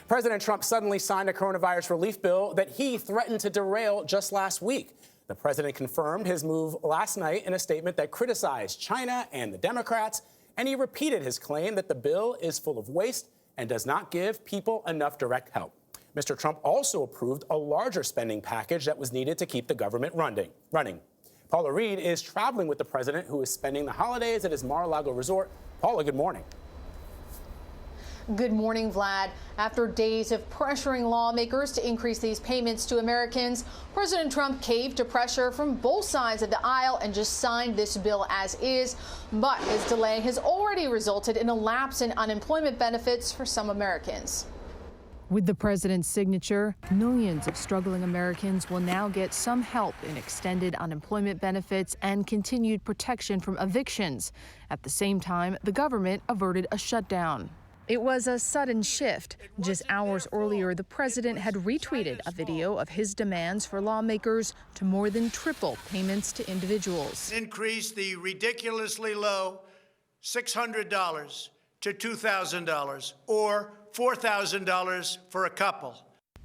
President Trump suddenly signed a coronavirus relief bill that he threatened to derail just last week. The president confirmed his move last night in a statement that criticized China and the Democrats, and he repeated his claim that the bill is full of waste and does not give people enough direct help. Mr. Trump also approved a larger spending package that was needed to keep the government running. Paula Reid is traveling with the president, who is spending the holidays at his Mar-a-Lago resort. Paula, good morning. Good morning, Vlad. After days of pressuring lawmakers to increase these payments to Americans, President Trump caved to pressure from both sides of the aisle and just signed this bill as is. But his delay has already resulted in a lapse in unemployment benefits for some Americans. With the president's signature, millions of struggling Americans will now get some help in extended unemployment benefits and continued protection from evictions. At the same time, the government averted a shutdown. It was a sudden shift. Just hours earlier, the president had retweeted a video of his demands for lawmakers to more than triple payments to individuals. Increase the ridiculously low $600 to $2,000 or $4,000 for a couple.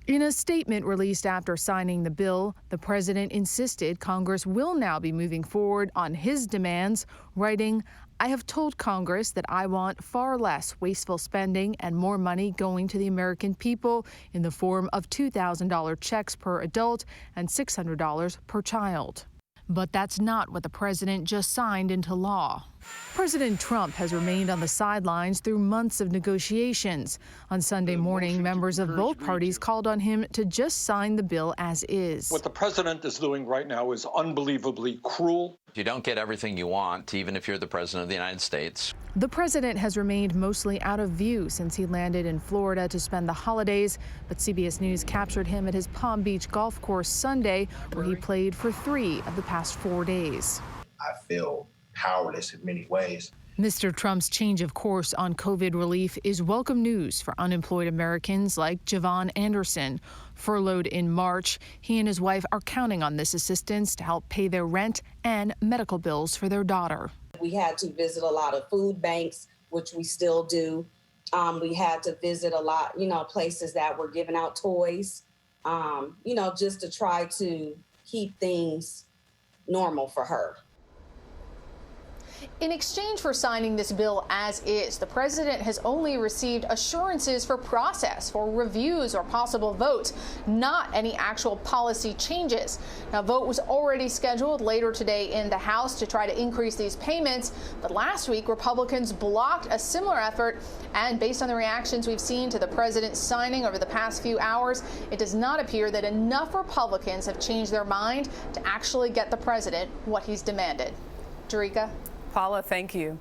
In a statement released after signing the bill, the president insisted Congress will now be moving forward on his demands, writing, "I have told Congress that I want far less wasteful spending and more money going to the American people in the form of $2,000 checks per adult and $600 per child." But that's not what the president just signed into law. President Trump has remained on the sidelines through months of negotiations. On Sunday morning, members of both parties called on him to just sign the bill as is. What the president is doing right now is unbelievably cruel. You don't get everything you want, even if you're the president of the United States. The president has remained mostly out of view since he landed in Florida to spend the holidays, but CBS News captured him at his Palm Beach golf course Sunday, where he played for 3 of the past 4 days. I feel powerless in many ways. Mr. Trump's change of course on COVID relief is welcome news for unemployed Americans like Javon Anderson. Furloughed in March, he and his wife are counting on this assistance to help pay their rent and medical bills for their daughter. We had to visit a lot of food banks, which we still do. We had to visit a lot, places that were giving out toys, just to try to keep things normal for her. In exchange for signing this bill as is, the president has only received assurances for process, for reviews or possible votes, not any actual policy changes. Now, a vote was already scheduled later today in the House to try to increase these payments, but last week Republicans blocked a similar effort, and based on the reactions we've seen to the president's signing over the past few hours, it does not appear that enough Republicans have changed their mind to actually get the president what he's demanded. Jerika? Paula, thank you.